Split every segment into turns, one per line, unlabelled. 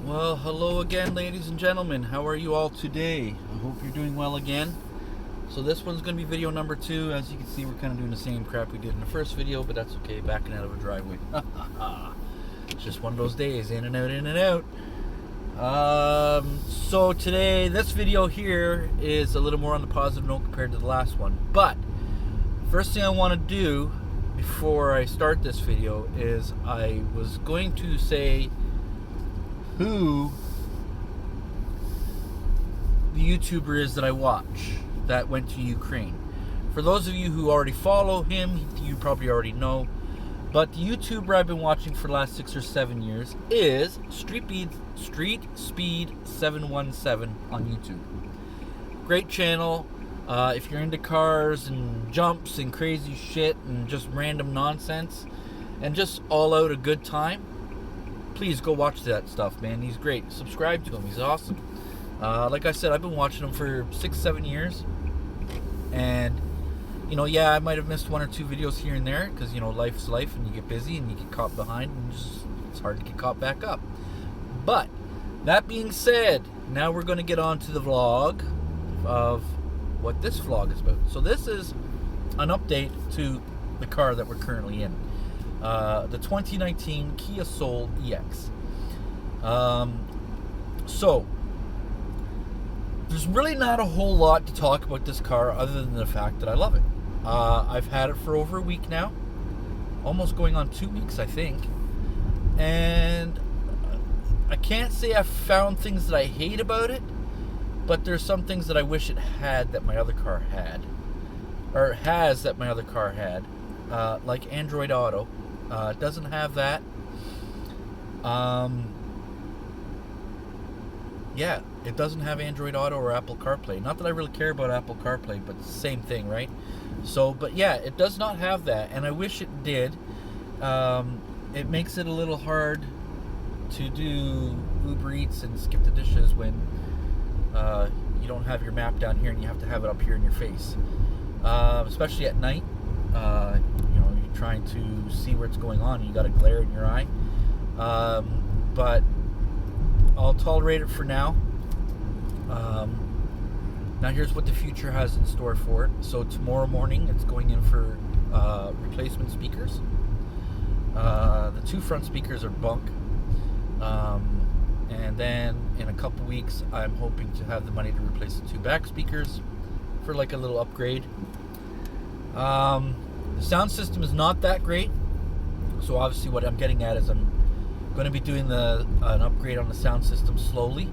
Well, hello again, ladies and gentlemen. How are you all today? I hope you're doing well again. So this one's going to be video number 2. As you can see, we're kind of doing the same crap we did in the first video, but that's okay. Backing out of a driveway. It's just one of those days, in and out, in and out. So today, this video here is a little more on the positive note compared to the last one. But first thing I want to do before I start this video is I was going to say who the YouTuber is that I watch that went to Ukraine. For those of you who already follow him, you probably already know. But the YouTuber I've been watching for the last 6 or 7 years is Street Speed 717 on YouTube. Great channel. If you're into cars and jumps and crazy shit and just random nonsense and just all out a good time, please go watch that stuff, man. He's great. Subscribe to him. He's awesome. Like I said, I've been watching him for 6-7 years. And, you know, yeah, I might have missed 1 or 2 videos here and there because, you know, life's life and you get busy and you get caught behind and it's hard to get caught back up. But, that being said, now we're going to get on to the vlog of what this vlog is about. So this is an update to the car that we're currently in. The 2019 Kia Soul EX. So there's really not a whole lot to talk about this car other than the fact that I love it. I've had it for over a week now, almost going on 2 weeks, I think, and I can't say I've found things that I hate about it, but there's some things that I wish it had that my other car had, or has that my other car had, like Android Auto. It doesn't have that. Yeah, it doesn't have Android Auto or Apple CarPlay. Not that I really care about Apple CarPlay, but it's the same thing, right? So, but yeah, it does not have that, and I wish it did. It makes it a little hard to do Uber Eats and skip the dishes when you don't have your map down here and you have to have it up here in your face. Especially at night. You know, you're trying to see where it's going on and you got a glare in your eye. But I'll tolerate it for now. Now here's what the future has in store for it. So tomorrow morning it's going in for replacement speakers. The 2 front speakers are bunk. And then in a couple weeks I'm hoping to have the money to replace the 2 back speakers for like a little upgrade. The sound system is not that great, so obviously what I'm getting at is I'm going to be doing an upgrade on the sound system slowly.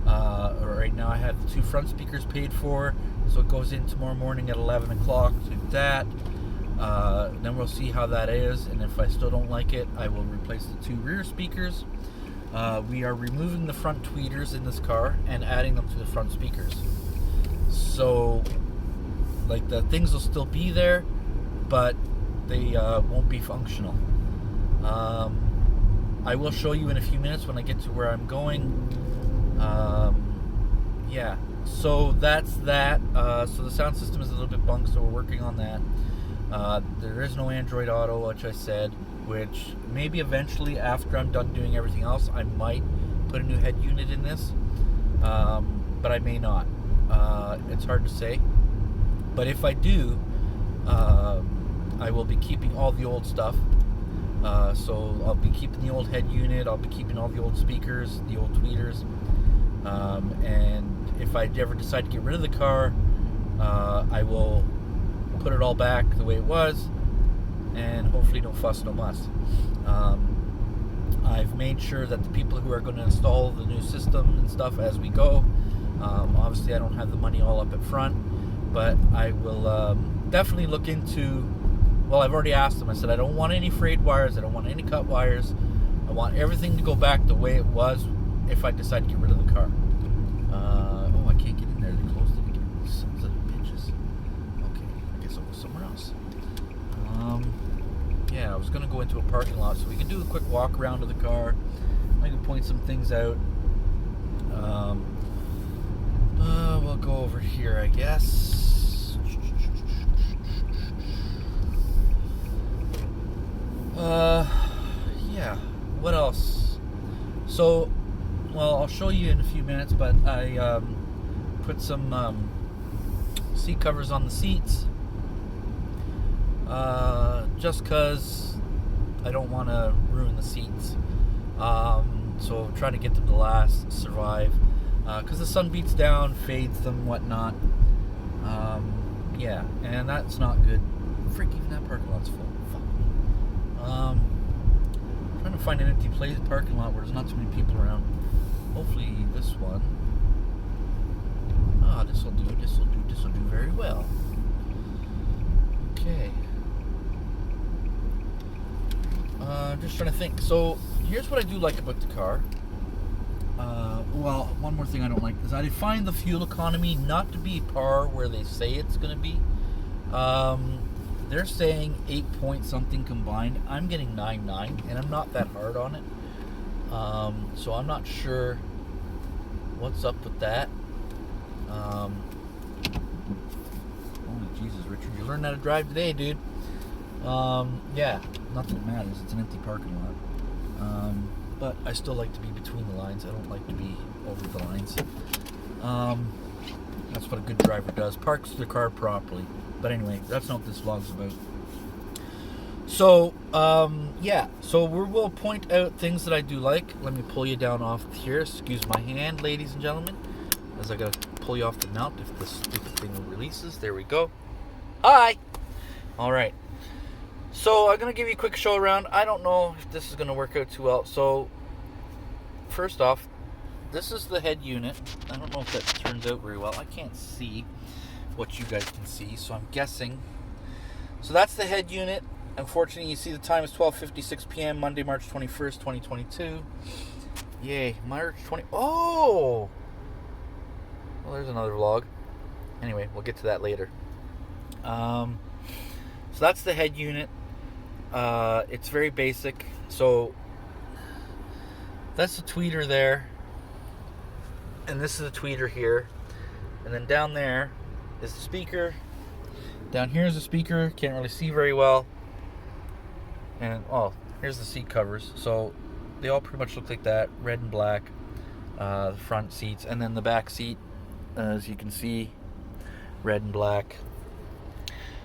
Right now I have the 2 front speakers paid for, so it goes in tomorrow morning at 11 o'clock to do that. Then we'll see how that is, and if I still don't like it, I will replace the 2 rear speakers. We are removing the front tweeters in this car and adding them to the front speakers. So, like, the things will still be there, but they won't be functional. I will show you in a few minutes when I get to where I'm going. Yeah, so that's that. So the sound system is a little bit bunk, so we're working on that. There is no Android Auto, which I said, which maybe eventually after I'm done doing everything else, I might put a new head unit in this, but I may not. It's hard to say. But if I do, I will be keeping all the old stuff. So I'll be keeping the old head unit, I'll be keeping all the old speakers, the old tweeters, and if I ever decide to get rid of the car, I will put it all back the way it was, and hopefully no fuss, no muss. I've made sure that the people who are going to install the new system and stuff as we go, obviously I don't have the money all up at front, but I will definitely look into, well, I've already asked them. I said I don't want any frayed wires, I don't want any cut wires, I want everything to go back the way it was if I decide to get rid of the car. Oh, I can't get in there, they closed it again, sons of bitches. Okay, I guess I'll go somewhere else. Yeah, I was going to go into a parking lot so we can do a quick walk around to the car. I can point some things out. We'll go over here, I guess. Yeah, what else? So well, I'll show you in a few minutes, but I put some seat covers on the seats just because I don't want to ruin the seats. So try to get them to last, survive, because the sun beats down, fades them, whatnot. Yeah, and that's not good. Freak, even that parking lot's full. Fuck me. Trying to find an empty parking lot where there's not too many people around. Hopefully this one. This will do very well. Okay. Just trying to think. So here's what I do like about the car. Well, one more thing I don't like is I find the fuel economy not to be par where they say it's going to be. They're saying 8 point something combined. I'm getting 9.9, and I'm not that hard on it. So I'm not sure what's up with that. Holy Jesus, Richard, you learned how to drive today, dude. Yeah, not that it matters. It's an empty parking lot. But I still like to be between the lines. I don't like to be over the lines. That's what a good driver does. Parks the car properly. But anyway, that's not what this vlog's about. So, yeah. So we'll point out things that I do like. Let me pull you down off here. Excuse my hand, ladies and gentlemen, as I gotta pull you off the mount if this stupid thing releases. There we go. Hi! Alright. So, I'm going to give you a quick show around. I don't know if this is going to work out too well. So, first off, this is the head unit. I don't know if that turns out very well. I can't see what you guys can see, so I'm guessing. So, that's the head unit. Unfortunately, you see the time is 12:56 p.m., Monday, March 21st, 2022. Yay, March 20... Oh! Well, there's another vlog. Anyway, we'll get to that later. So that's the head unit. It's very basic. So that's the tweeter there, and this is the tweeter here, and then down there is the speaker. Down here is the speaker. Can't really see very well. And here's the seat covers. So they all pretty much look like that, red and black. The front seats, and then the back seat, as you can see, red and black.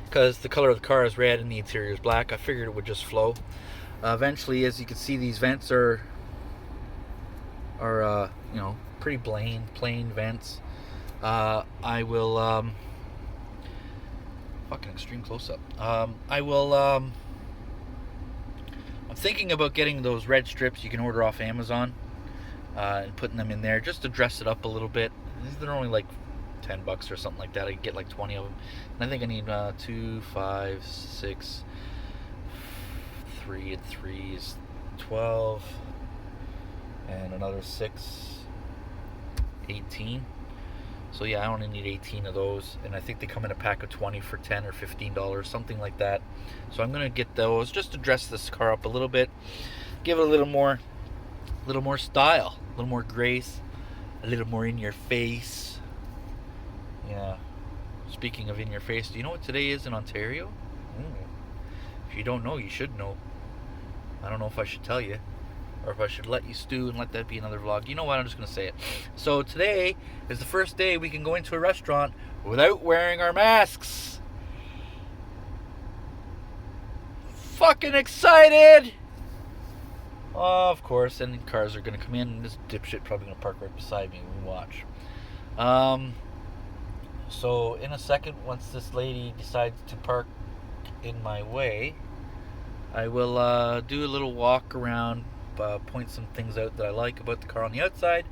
Because the color of the car is red and the interior is black, I figured it would just flow. Eventually, as you can see, these vents are pretty plain vents. I will fucking extreme close up. I'm thinking about getting those red strips you can order off Amazon and putting them in there just to dress it up a little bit. They're only like $10 or something like that. I can get like 20 of them, and I think I need 2, 5, 6, 3 and 3 is 12, and another 6, 18. So yeah, I only need 18 of those, and I think they come in a pack of 20 for $10 or $15, something like that. So I'm gonna get those just to dress this car up a little bit, give it a little more style, a little more grace, a little more in your face. Yeah. Speaking of in your face, do you know what today is in Ontario? If you don't know, you should know. I don't know if I should tell you, or if I should let you stew and let that be another vlog. You know what? I'm just going to say it. So today is the first day we can go into a restaurant without wearing our masks. Fucking excited! Of course, and cars are going to come in, and this dipshit probably going to park right beside me and we watch. So in a second, once this lady decides to park in my way, I will do a little walk around, point some things out that I like about the car on the outside.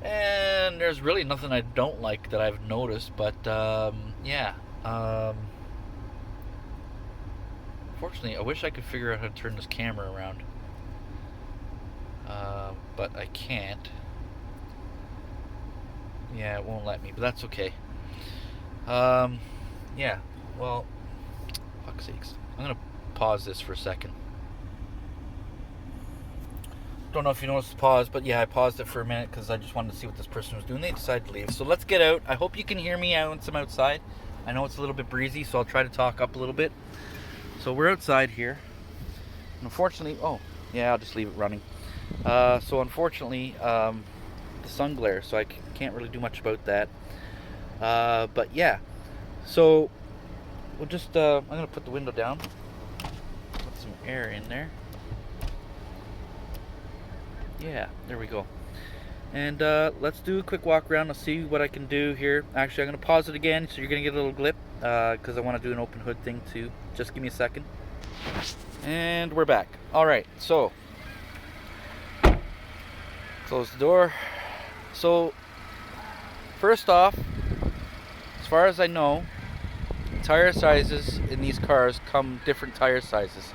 And there's really nothing I don't like that I've noticed, but yeah. Fortunately, I wish I could figure out how to turn this camera around. But I can't. Yeah, it won't let me, but that's okay. Yeah, well, fuck's sakes. I'm gonna pause this for a second. Don't know if you noticed the pause, but yeah, I paused it for a minute because I just wanted to see what this person was doing. They decided to leave. So let's get out. I hope you can hear me once I'm outside. I know it's a little bit breezy, so I'll try to talk up a little bit. So we're outside here. And unfortunately, oh, yeah, I'll just leave it running. So unfortunately, the sun glare, so I can't really do much about that. But yeah, so we'll just, I'm gonna put the window down, put some air in there. Yeah, there we go. And let's do a quick walk around. Let's see what I can do here. Actually, I'm gonna pause it again, so you're gonna get a little blip, because I want to do an open hood thing too. Just give me a second. And we're back. All right, so close the door. So first off, as far as I know, tire sizes in these cars come different tire sizes.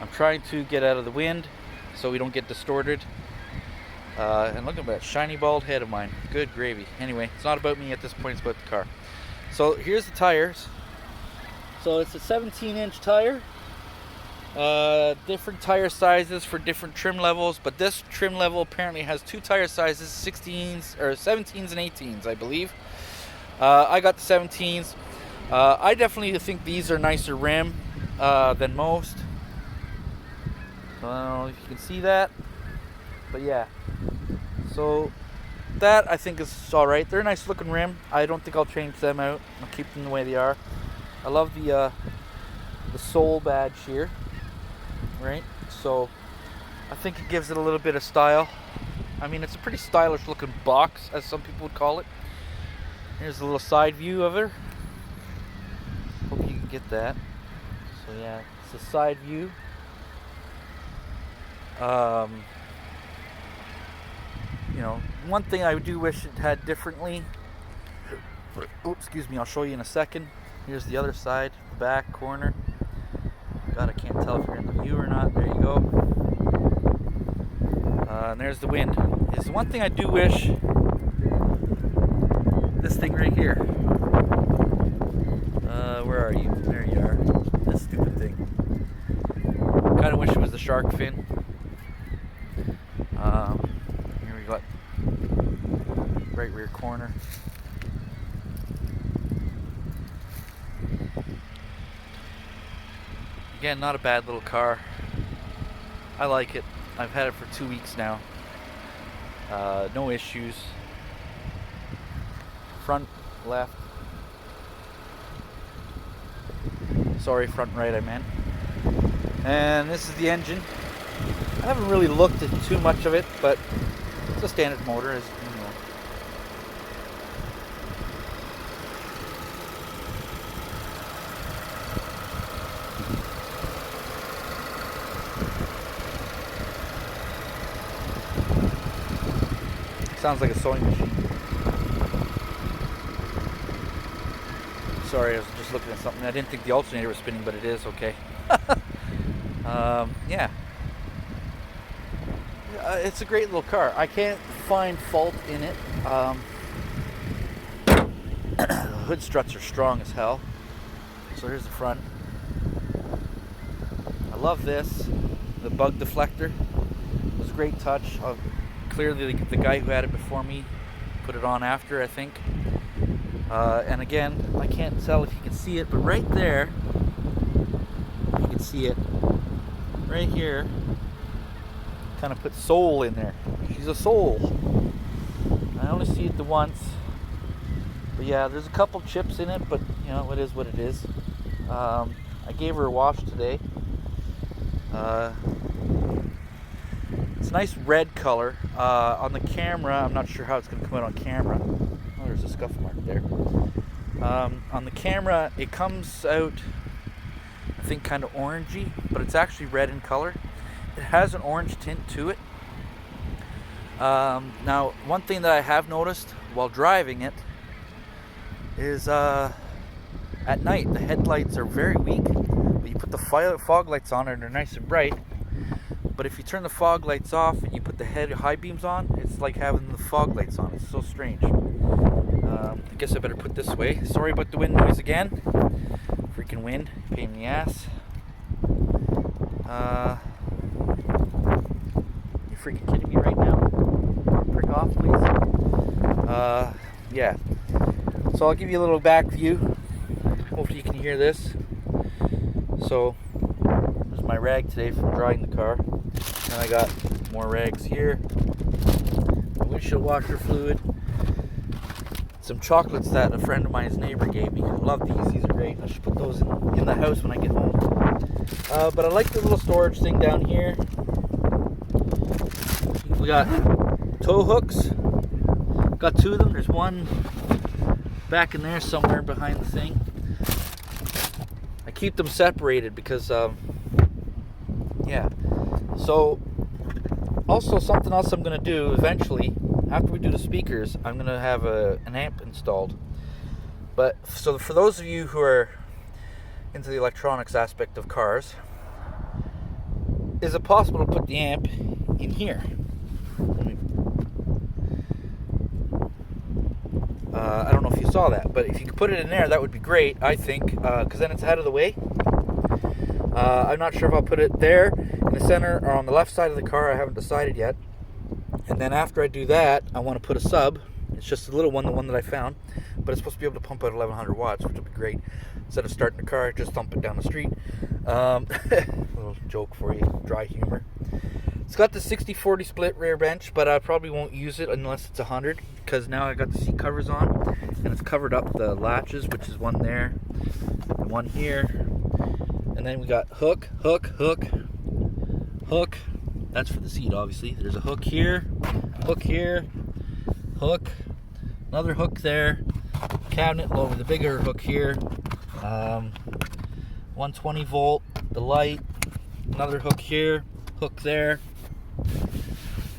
I'm trying to get out of the wind so we don't get distorted. And look at that shiny bald head of mine. Good gravy. Anyway, it's not about me at this point, it's about the car. So here's the tires. So it's a 17-inch tire. Different tire sizes for different trim levels, but this trim level apparently has two tire sizes, 16s or 17s and 18s, I believe. I got the 17s. I definitely think these are nicer rim than most. I don't know if you can see that, but yeah. So that I think is all right. They're a nice looking rim. I don't think I'll change them out. I'll keep them the way they are. I love the sole badge here. Right, so I think it gives it a little bit of style. I mean, it's a pretty stylish looking box, as some people would call it. Here's a little side view of it. Hope you can get that. So yeah, it's a side view. You know, one thing I do wish it had differently. Oops, excuse me, I'll show you in a second. Here's the other side, the back corner. God, I can't tell if you're in the view or not. There you go. And there's the wind. Is one thing I do wish. This thing right here. Where are you? There you are. This stupid thing. Kind of wish it was the shark fin. Here we got right rear corner. Again, not a bad little car. I like it. I've had it for 2 weeks now. No issues. Front left. Sorry, front right I meant. And this is the engine. I haven't really looked at too much of it, but it's a standard motor, as you know. Sounds like a sewing machine. Sorry, I was just looking at something. I didn't think the alternator was spinning, but it is. Okay. Yeah. It's a great little car. I can't find fault in it. The hood struts are strong as hell. So here's the front. I love this. The bug deflector. It was a great touch. Clearly the guy who had it before me put it on after, I think. And again, I can't tell if you can see it, but right there, you can see it right here. Kind of put soul in there. She's a soul. I only see it the once, but yeah, there's a couple chips in it, but you know, it is what it is. I gave her a wash today. It's a nice red color. On the camera, I'm not sure how it's going to come out on camera. Oh, there's a scuff mark there. On the camera, it comes out, I think, kind of orangey, but it's actually red in color. It has an orange tint to it. Now, one thing that I have noticed while driving it is at night, the headlights are very weak, but you put the fog lights on and they're nice and bright. But if you turn the fog lights off and you put the high beams on, it's like having the fog lights on. It's so strange. I guess I better put this way. Sorry about the wind noise again. Freaking wind, pain in the ass. You freaking kidding me right now? Prick off, please. Yeah. So I'll give you a little back view. Hopefully you can hear this. So there's my rag today from drying the car. And I got more rags here. Windshield washer fluid. Some chocolates that a friend of mine's neighbor gave me. I love these. These are great. I should put those in the house when I get home. But I like the little storage thing down here. We got tow hooks. Got 2 of them. There's one back in there somewhere behind the thing. I keep them separated because, yeah. So, also something else I'm going to do eventually, after we do the speakers, I'm going to have an amp installed. But, so for those of you who are into the electronics aspect of cars, is it possible to put the amp in here? I don't know if you saw that, but if you could put it in there, that would be great, I think, because then it's out of the way. I'm not sure if I'll put it there in the center or on the left side of the car. I haven't decided yet. And then after I do that, I want to put a sub. It's just a little one, the one that I found, but it's supposed to be able to pump out 1100 watts, which will be great. Instead of starting the car, just dump it down the street. Little joke for you, dry humor. It's got the 60-40 split rear bench, but I probably won't use it unless it's 100, because now I got the seat covers on, and it's covered up the latches, which is one there, and one here. And then we got hook. That's for the seat, obviously. There's a hook here, hook, another hook there, cabinet over the bigger hook here, 120 volt, the light, another hook here, hook there.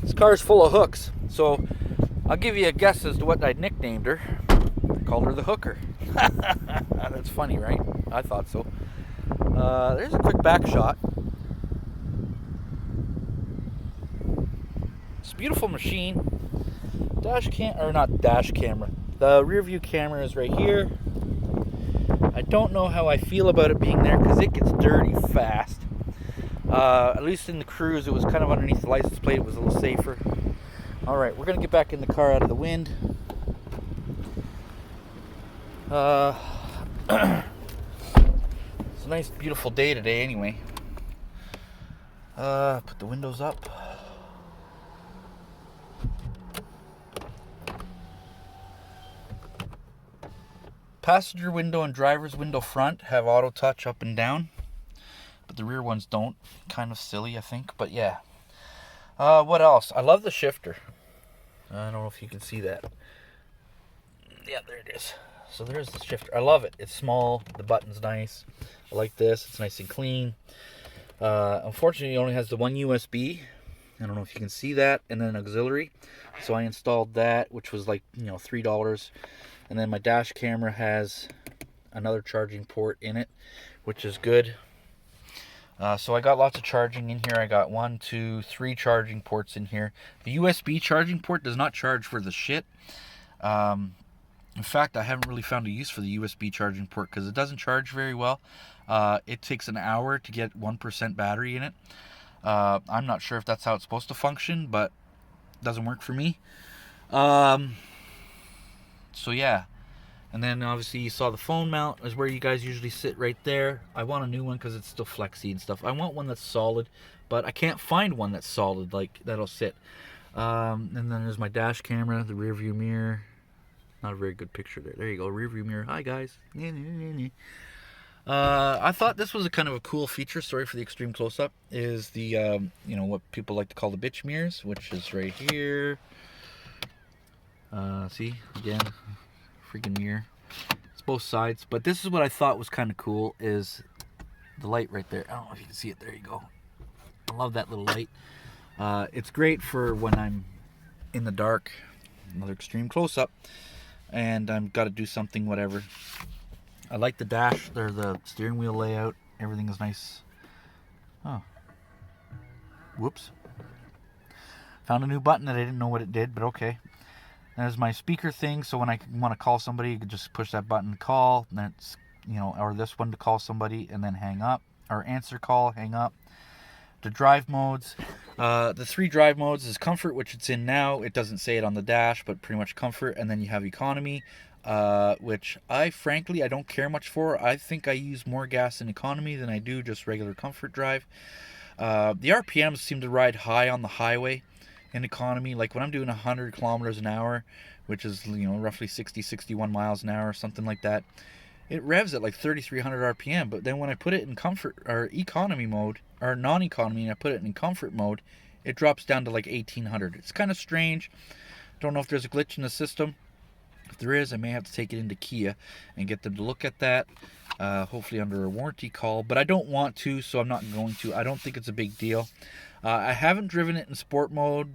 This car is full of hooks, so I'll give you a guess as to what I nicknamed her. I called her the hooker. That's funny, right? I thought so. There's a quick back shot. It's a beautiful machine. Dash camera. The rear view camera is right here. I don't know how I feel about it being there because it gets dirty fast. At least in the cruise, it was kind of underneath the license plate. It was a little safer. All right, we're gonna get back in the car out of the wind. It's a nice, beautiful day today, anyway. Put the windows up. Passenger window and driver's window front have auto touch up and down, but the rear ones don't. Kind of silly, I think, but yeah. What else? I love the shifter. I don't know if you can see that. Yeah, there it is. So there's the shifter. I love it. It's small. The button's nice. I like this. It's nice and clean. Unfortunately, it only has the one USB. I don't know if you can see that, and then an auxiliary. So I installed that, which was like, $3. And then my dash camera has another charging port in it, which is good. So I got lots of charging in here. I got 1, 2, 3 charging ports in here. The USB charging port does not charge for the shit. In fact, I haven't really found a use for the USB charging port because it doesn't charge very well. It takes an hour to get 1% battery in it. I'm not sure if that's how it's supposed to function, but it doesn't work for me. So yeah, and then obviously you saw the phone mount is where you guys usually sit, right there. I want a new one because it's still flexy and stuff. I want one that's solid, but I can't find one that's solid, like that'll sit. And then there's my dash camera, the rear view mirror. Not a very good picture there. There you go, rear view mirror. Hi guys. I thought this was a kind of a cool feature. Sorry for the extreme close-up. Is the what people like to call the bitch mirrors, which is right here. See, again, freaking mirror. It's both sides, but this is what I thought was kind of cool, is the light right there. I don't know if you can see it. There you go. I love that little light. It's great for when I'm in the dark. Another extreme close-up, and I've got to do something, whatever. I like the dash, or the steering wheel layout. Everything is nice. Oh. Whoops. Found a new button that I didn't know what it did, but okay. There's my speaker thing, so when I want to call somebody, you can just push that button to call, and then it's, or this one to call somebody and then hang up, or answer call, hang up. The drive modes, the 3 drive modes is comfort, which it's in now. It doesn't say it on the dash, but pretty much comfort. And then you have economy, which I don't care much for. I think I use more gas in economy than I do just regular comfort drive. The RPMs seem to ride high on the highway in economy. Like when I'm doing 100 kilometers an hour, which is roughly 60, 61 miles an hour, something like that, it revs at like 3,300 RPM. But then when I put it in comfort or economy mode or non-economy, and I put it in comfort mode, it drops down to like 1,800. It's kind of strange. Don't know if there's a glitch in the system. If there is, I may have to take it into Kia and get them to look at that. Hopefully under a warranty call. But I don't want to, so I'm not going to. I don't think it's a big deal. I haven't driven it in sport mode.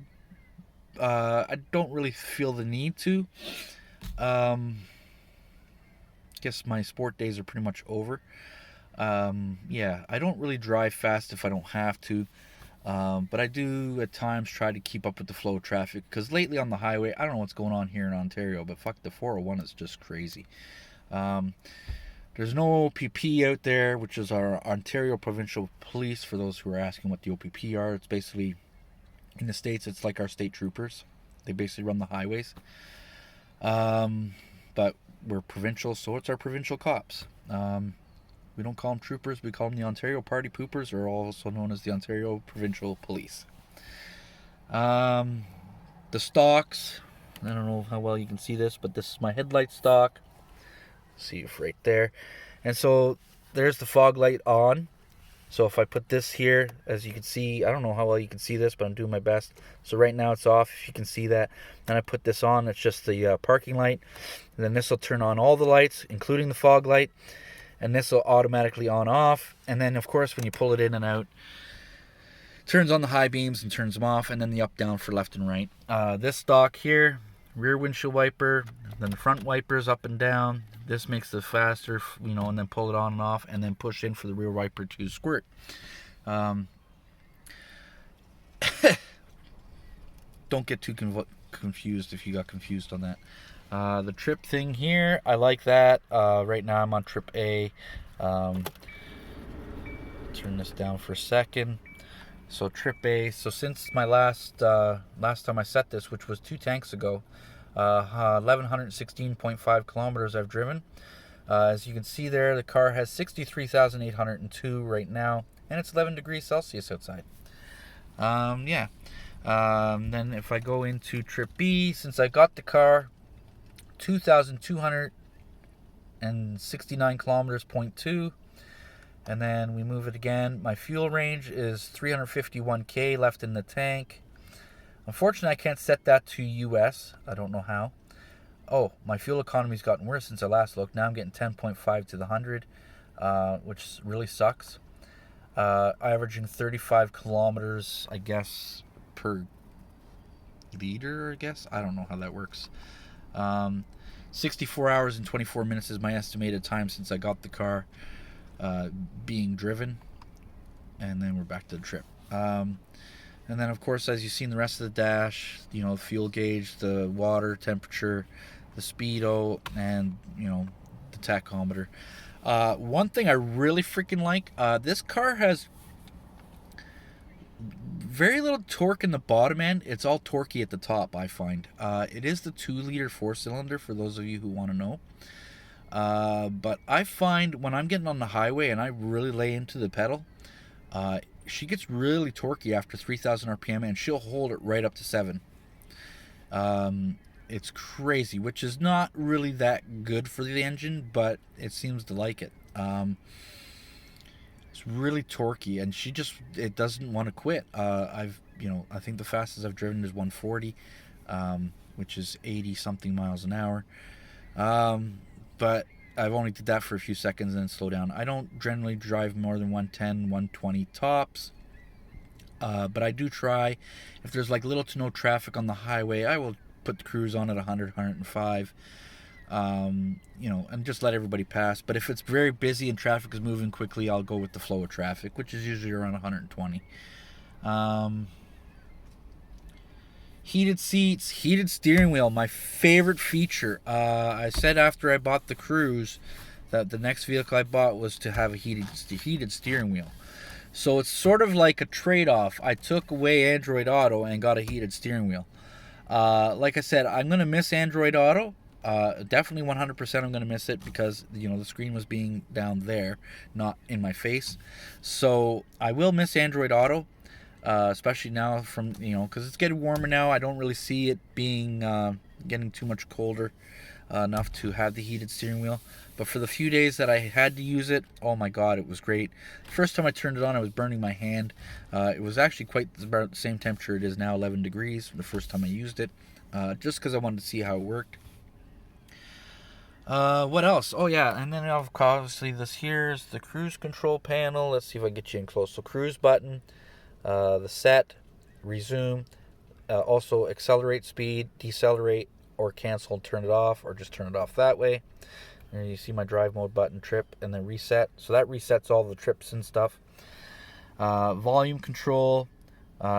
I don't really feel the need to. Guess my sport days are pretty much over. Yeah, I don't really drive fast if I don't have to. But I do at times try to keep up with the flow of traffic, because lately on the highway, I don't know what's going on here in Ontario, but fuck, the 401 is just crazy. There's no OPP out there, which is our Ontario Provincial Police, for those who are asking what the OPP are. It's basically, in the States, it's like our state troopers. They basically run the highways. But we're provincial, so it's our provincial cops. We don't call them troopers, we call them the Ontario Party Poopers, or also known as the Ontario Provincial Police. The stalks, I don't know how well you can see this, but this is my headlight stock. See if right there. And so there's the fog light on. So if I put this here, as you can see, I don't know how well you can see this, but I'm doing my best. So right now it's off, if you can see that. Then I put this on, it's just the parking light. And then this will turn on all the lights, including the fog light. And this will automatically on off. And then of course when you pull it in and out, it turns on the high beams and turns them off, and then the up down for left and right. This stock here, rear windshield wiper, then the front wipers up and down. This makes it faster, and then pull it on and off, and then push in for the rear wiper to squirt. Don't get too confused if you got confused on that. The trip thing here, I like that. Right now I'm on trip A. Turn this down for a second. So trip A. So since my last time I set this, which was 2 tanks ago, 1,116.5 kilometers I've driven. As you can see there, the car has 63,802 right now, and it's 11 degrees Celsius outside. Then if I go into trip B, since I got the car, 2,269 kilometers, 0.2. And then we move it again. My fuel range is 351k left in the tank. Unfortunately, I can't set that to US. I don't know how. Oh, my fuel economy's gotten worse since I last looked. Now I'm getting 10.5 to the 100, which really sucks. Averaging 35 kilometers, I guess, per liter, I guess. I don't know how that works. 64 hours and 24 minutes is my estimated time since I got the car being driven. And then we're back to the trip. And then, of course, as you see in the rest of the dash, the fuel gauge, the water temperature, the speedo, and, the tachometer. One thing I really freaking like, this car has very little torque in the bottom end. It's all torquey at the top, I find. It is the 2-liter 4-cylinder, for those of you who want to know. But I find when I'm getting on the highway and I really lay into the pedal, she gets really torquey after 3,000 RPM, and she'll hold it right up to 7. It's crazy, which is not really that good for the engine, but it seems to like it. It's really torquey, and it doesn't want to quit. I think the fastest I've driven is 140, which is 80 something miles an hour. But I've only did that for a few seconds and then slow down. I don't generally drive more than 110, 120 tops. But I do try. If there's like little to no traffic on the highway, I will put the cruise on at 100, 105. And just let everybody pass. But if it's very busy and traffic is moving quickly, I'll go with the flow of traffic, which is usually around 120. Heated seats, heated steering wheel, my favorite feature. I said after I bought the Cruise that the next vehicle I bought was to have a heated steering wheel. So it's sort of like a trade-off. I took away Android Auto and got a heated steering wheel. Like I said, I'm going to miss Android Auto. Definitely 100% I'm going to miss it because, the screen was being down there, not in my face. So I will miss Android Auto, especially now because it's getting warmer now. I don't really see it being getting too much colder enough to have the heated steering wheel. But for the few days that I had to use it, oh my god, it was great. The first time I turned it on, I was burning my hand. It was actually quite about the same temperature it is now, 11 degrees, the first time I used it, just because I wanted to see how it worked. What else? Oh yeah, and then obviously this here is the cruise control panel. Let's see if I can get you in close. So cruise button, the set, resume, also accelerate speed, decelerate, or cancel and turn it off, or just turn it off that way. And you see my drive mode button, trip, and then reset. So that resets all the trips and stuff. Volume control,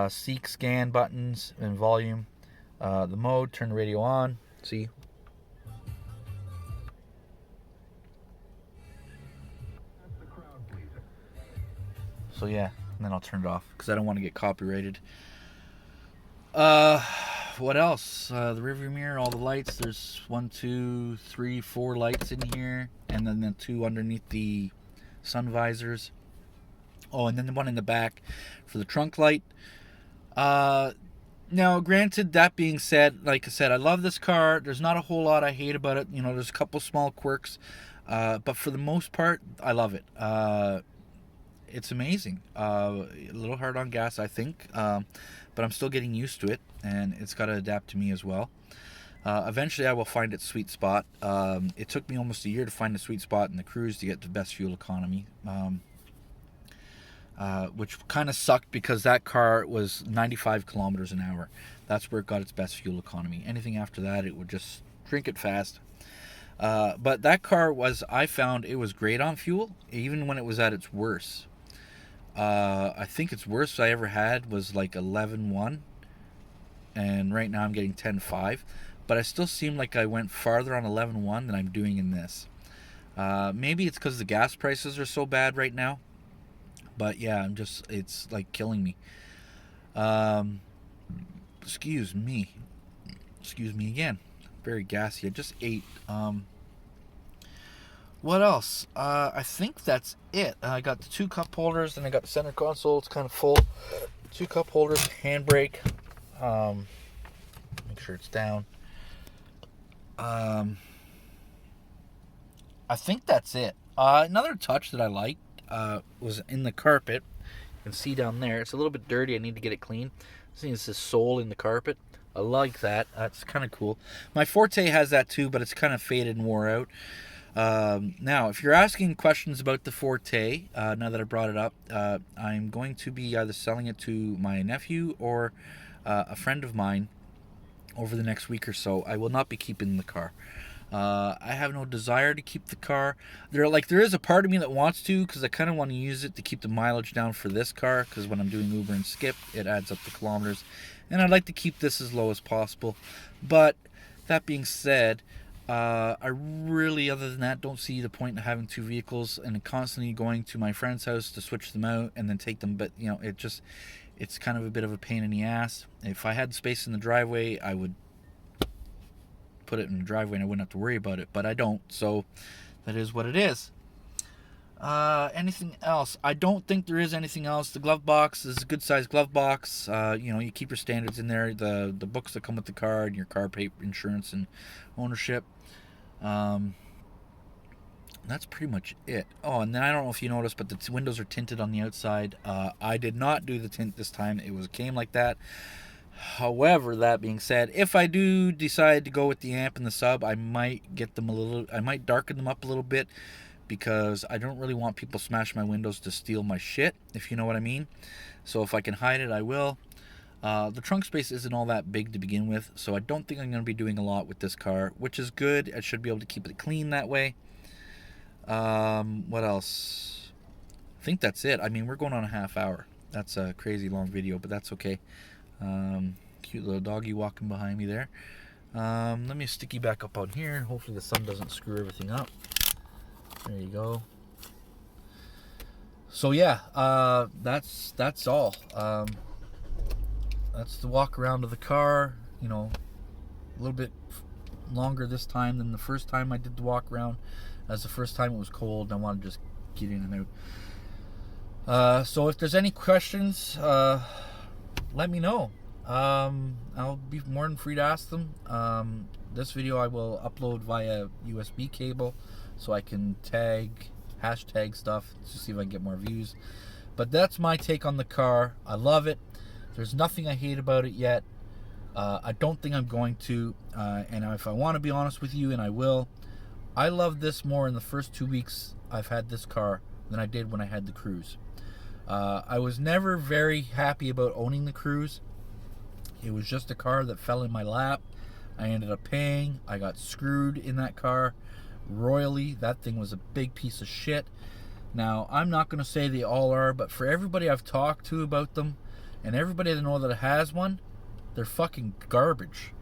seek scan buttons and volume. The mode, turn the radio on. See? So yeah, and then I'll turn it off because I don't want to get copyrighted. What else? The rearview mirror, all the lights. There's 1, 2, 3, 4 lights in here, and then the 2 underneath the sun visors. Oh, and then the one in the back for the trunk light. Now, granted, that being said, like I said, I love this car. There's not a whole lot I hate about it. There's a couple small quirks, but for the most part, I love it. It's amazing. A little hard on gas, I think, but I'm still getting used to it, and it's got to adapt to me as well. Eventually, I will find its sweet spot. It took me almost a year to find the sweet spot in the Cruise to get the best fuel economy, which kind of sucked because that car was 95 kilometers an hour. That's where it got its best fuel economy. Anything after that, it would just drink it fast. But that car I found it was great on fuel, even when it was at its worst. I think its worst I ever had was like 11.1, and right now I'm getting 10.5, but I still seem like I went farther on 11.1 than I'm doing in this. Maybe it's because the gas prices are so bad right now, but yeah, it's like killing me. Excuse me again, very gassy. I just ate. What else? I think that's it. I got the 2 cup holders, and I got the center console. It's kind of full. 2 cup holders, handbrake. Make sure it's down. I think that's it. Another touch that I liked was in the carpet. You can see down there. It's a little bit dirty. I need to get it clean. See, it says sole in the carpet. I like that. That's kind of cool. My Forte has that too, but it's kind of faded and wore out. Now, if you're asking questions about the Forte, now that I brought it up, I'm going to be either selling it to my nephew or a friend of mine over the next week or so. I will not be keeping the car. I have no desire to keep the car. There is a part of me that wants to, because I kind of want to use it to keep the mileage down for this car, because when I'm doing Uber and Skip, it adds up the kilometers, and I'd like to keep this as low as possible. But that being said, I really, other than that, don't see the point in having 2 vehicles and constantly going to my friend's house to switch them out and then take them. But it's kind of a bit of a pain in the ass. If I had space in the driveway, I would put it in the driveway and I wouldn't have to worry about it, but I don't, so that is what it is. Anything else? I don't think there is anything else. The glove box is a good sized glove box. You keep your standards in there, the books that come with the car, and your car paper, insurance, and ownership. That's pretty much it. Oh, and then I don't know if you noticed, but the windows are tinted on the outside. I did not do the tint this time. It came like that. However, that being said, if I do decide to go with the amp and the sub, I might darken them up a little bit, because I don't really want people smashing my windows to steal my shit, if you know what I mean. So if I can hide it, I will. The trunk space isn't all that big to begin with, so I don't think I'm going to be doing a lot with this car, which is good. I should be able to keep it clean that way. What else? I think that's it. I mean, we're going on a half hour. That's a crazy long video, but that's okay. Cute little doggy walking behind me there. Let me stick you back up on here. Hopefully the sun doesn't screw everything up. There you go. So yeah, that's all. That's the walk around of the car. A little bit longer this time than the first time I did the walk around, as the first time it was cold and I wanted to just get in and out. So if there's any questions, let me know. I'll be more than free to ask them. This video I will upload via USB cable, so I can hashtag stuff to see if I can get more views. But that's my take on the car. I love it. There's nothing I hate about it yet. I don't think I'm going to. And if I want to be honest with you, and I will, I love this more in the first 2 weeks I've had this car than I did when I had the Cruise. I was never very happy about owning the Cruise. It was just a car that fell in my lap. I ended up paying. I got screwed in that car royally. That thing was a big piece of shit. Now, I'm not going to say they all are, but for everybody I've talked to about them, and everybody that know that has one, they're fucking garbage.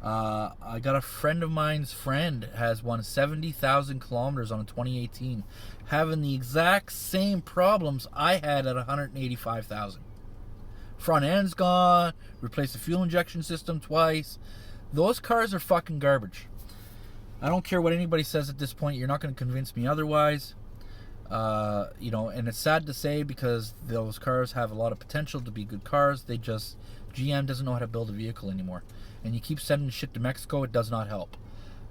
I got a friend of mine's friend has one 70,000 kilometers on a 2018, having the exact same problems I had at 185,000. Front end's gone, replaced the fuel injection system twice. Those cars are fucking garbage. I don't care what anybody says at this point. You're not going to convince me otherwise. And it's sad to say, because those cars have a lot of potential to be good cars. GM doesn't know how to build a vehicle anymore. And you keep sending shit to Mexico, it does not help.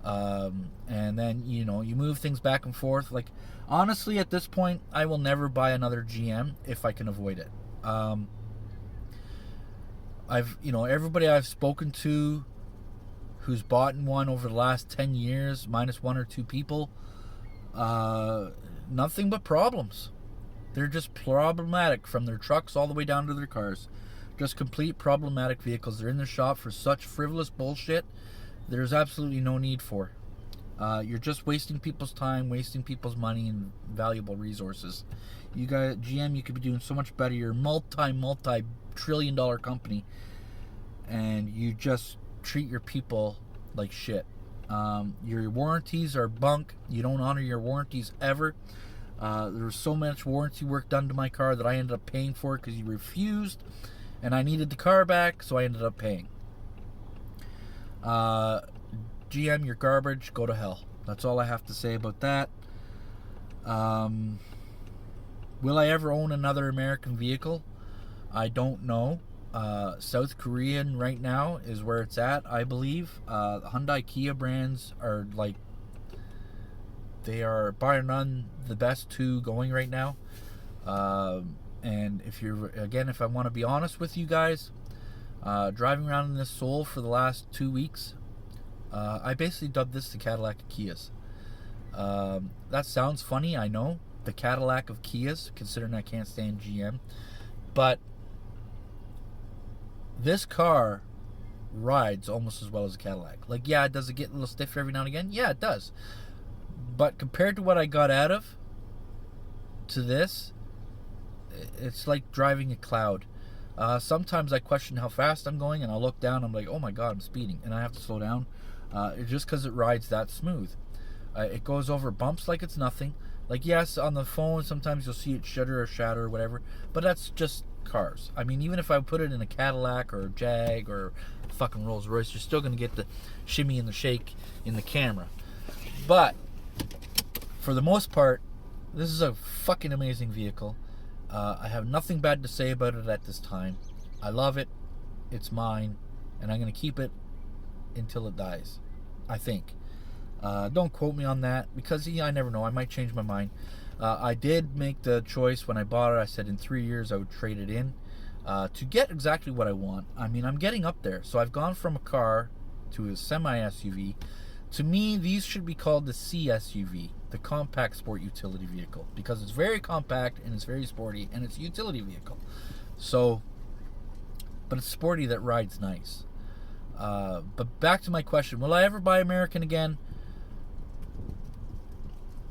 And then, you move things back and forth. Like, honestly, at this point, I will never buy another GM if I can avoid it. Everybody I've spoken to who's bought one over the last 10 years, minus one or two people, nothing but problems. They're just problematic, from their trucks all the way down to their cars. Just complete problematic vehicles. They're in their shop for such frivolous bullshit there's absolutely no need for. You're just wasting people's time, wasting people's money and valuable resources. You guys, GM, you could be doing so much better. You're a multi-trillion-dollar company, and you just treat your people like shit. Your warranties are bunk. You don't honor your warranties ever. There was so much warranty work done to my car that I ended up paying for it because you refused, and I needed the car back, so I ended up paying. GM, you're garbage. Go to hell. That's all I have to say about that. Will I ever own another American vehicle? I don't know. South Korean right now is where it's at, I believe. The Hyundai Kia brands are they are by none the best two going right now. And if I want to be honest with you guys, driving around in this Soul for the last 2 weeks, I basically dubbed this the Cadillac of Kias. That sounds funny, I know. The Cadillac of Kias, considering I can't stand GM. But this car rides almost as well as a Cadillac. Like, yeah, does it get a little stiff every now and again? Yeah, it does. But compared to what I got out of to this, it's like driving a cloud. Sometimes I question how fast I'm going, and I'll look down, I'm like, oh my god, I'm speeding, and I have to slow down. Just because it rides that smooth. It goes over bumps like it's nothing. Like, yes, on the phone, sometimes you'll see it shudder or shatter or whatever, but that's just cars. I mean, even if I put it in a Cadillac or a Jag or a fucking Rolls Royce, you're still going to get the shimmy and the shake in the camera. But for the most part, this is a fucking amazing vehicle. I have nothing bad to say about it at this time. I love it. It's mine, and I'm going to keep it until it dies, I think. Don't quote me on that, because I never know. I might change my mind. I did make the choice when I bought it. I said in 3 years I would trade it in to get exactly what I want. I mean, I'm getting up there. So I've gone from a car to a semi-SUV. To me, these should be called the CSUV, the compact sport utility vehicle, because it's very compact and it's very sporty and it's a utility vehicle. So, but it's sporty that rides nice. But back to my question, will I ever buy American again?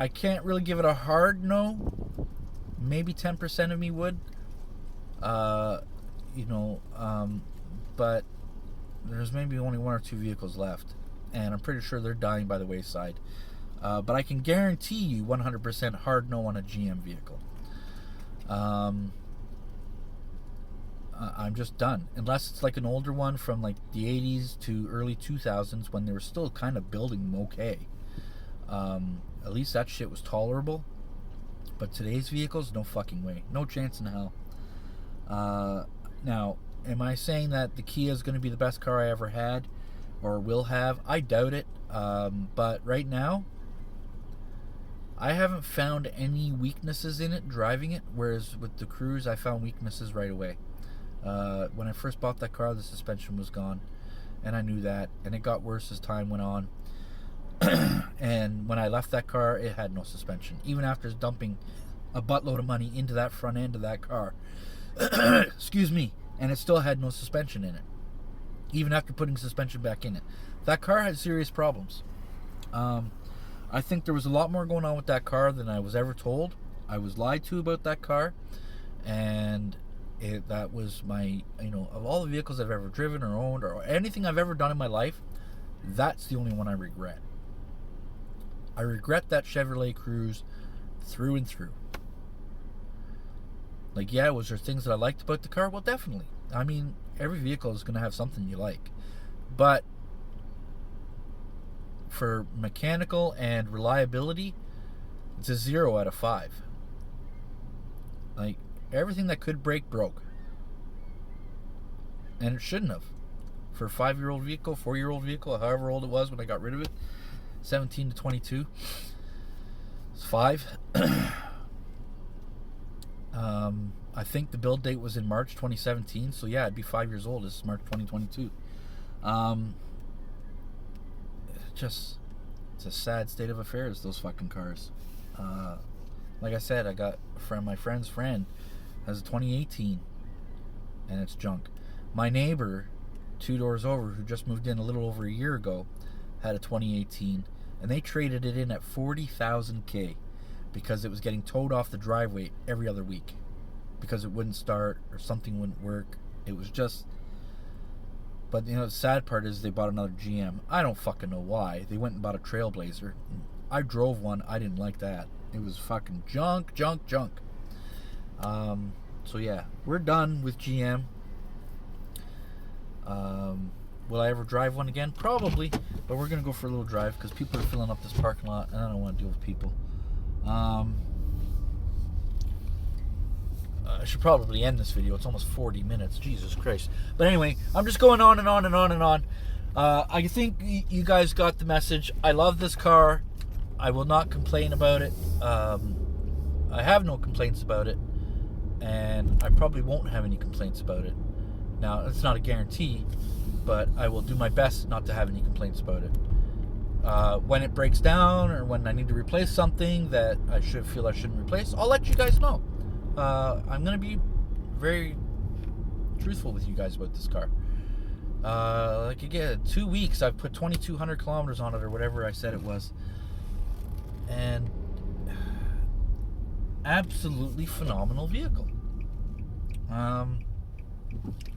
I can't really give it a hard no. Maybe 10% of me would. But there's maybe only one or two vehicles left, and I'm pretty sure they're dying by the wayside. But I can guarantee you 100% hard no on a GM vehicle. I'm just done. Unless it's like an older one from like the 80s to early 2000s when they were still kind of building them okay. At least that shit was tolerable. But today's vehicles, no fucking way. No chance in hell. Now, am I saying that the Kia is going to be the best car I ever had or will have? I doubt it. But right now, I haven't found any weaknesses in it driving it, whereas with the Cruise, I found weaknesses right away. When I first bought that car, the suspension was gone, and I knew that, and it got worse as time went on. And when I left that car, it had no suspension. Even after dumping a buttload of money into that front end of that car, excuse me, and it still had no suspension in it. Even after putting suspension back in it, that car had serious problems. I think there was a lot more going on with that car than I was ever told. I was lied to about that car, and that was my, of all the vehicles I've ever driven or owned or anything I've ever done in my life, that's the only one I regret. I regret that Chevrolet Cruise through and through. Like, yeah, was there things that I liked about the car? Well, definitely. I mean, every vehicle is going to have something you like. But for mechanical and reliability, it's a 0 out of 5. Like, everything that could break broke. And it shouldn't have. For a 5-year-old vehicle, 4-year-old vehicle, however old it was when I got rid of it, 17 to 22. It's 5. I think the build date was in March 2017, so yeah, it'd be 5 years old. This is March 2022. It's a sad state of affairs, those fucking cars. Like I said, I got my friend's friend has a 2018, and it's junk. My neighbor, 2 doors over, who just moved in a little over a year ago, had a 2018, and they traded it in at $40,000 because it was getting towed off the driveway every other week because it wouldn't start or something wouldn't work. It was just... But, the sad part is they bought another GM. I don't fucking know why. They went and bought a Trailblazer. I drove one. I didn't like that. It was fucking junk. So, yeah. We're done with GM. Will I ever drive one again? Probably. But we're going to go for a little drive because people are filling up this parking lot and I don't want to deal with people. I should probably end this video. It's almost 40 minutes. Jesus Christ. But anyway, I'm just going on and on and on and on. I think you guys got the message. I love this car. I will not complain about it. I have no complaints about it. And I probably won't have any complaints about it. Now, it's not a guarantee, but I will do my best not to have any complaints about it. When it breaks down or when I need to replace something that I shouldn't replace, I'll let you guys know. I'm going to be very truthful with you guys about this car. Like again, 2 weeks, I've put 2,200 kilometers on it or whatever I said it was. And absolutely phenomenal vehicle.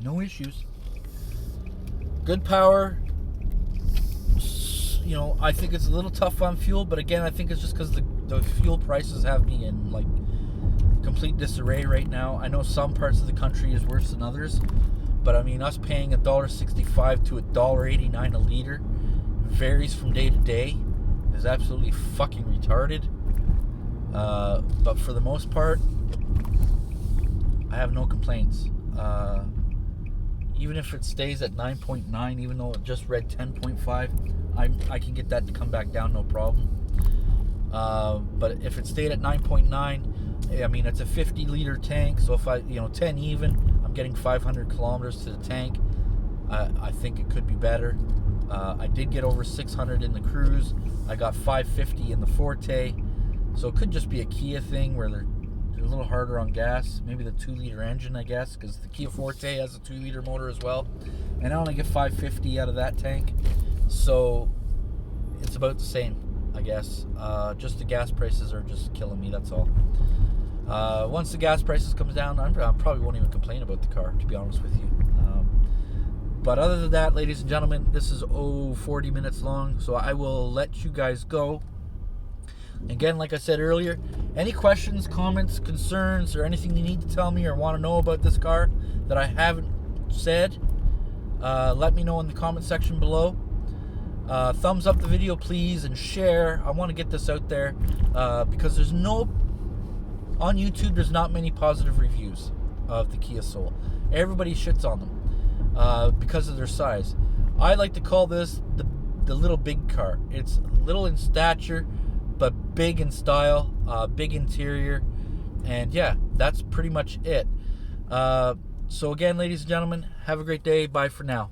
No issues. Good power. I think it's a little tough on fuel, but again, I think it's just because the fuel prices have me in like complete disarray right now. I know some parts of the country is worse than others, but I mean, us paying $1.65 to $1.89 a liter varies from day to day. Is absolutely fucking retarded. But for the most part, I have no complaints. Even if it stays at 9.9, even though it just read 10.5, I can get that to come back down, no problem. But if it stayed at 9.9, I mean, it's a 50-liter tank, so if 10 even, I'm getting 500 kilometers to the tank. I think it could be better. I did get over 600 in the Cruise. I got 550 in the Forte. So it could just be a Kia thing where they're a little harder on gas. Maybe the 2-liter engine, I guess, because the Kia Forte has a 2-liter motor as well. And I only get 550 out of that tank. So it's about the same, I guess. Just the gas prices are just killing me, that's all. Once the gas prices comes down, I probably won't even complain about the car, to be honest with you. But other than that, ladies and gentlemen, this is 40 minutes long, so I will let you guys go. Again, like I said earlier, any questions, comments, concerns, or anything you need to tell me or want to know about this car that I haven't said, let me know in the comment section below. Thumbs up the video, please, and share. I want to get this out there because on YouTube, there's not many positive reviews of the Kia Soul. Everybody shits on them because of their size. I like to call this the little big car. It's little in stature, but big in style, big interior, and yeah, that's pretty much it. So again, ladies and gentlemen, have a great day. Bye for now.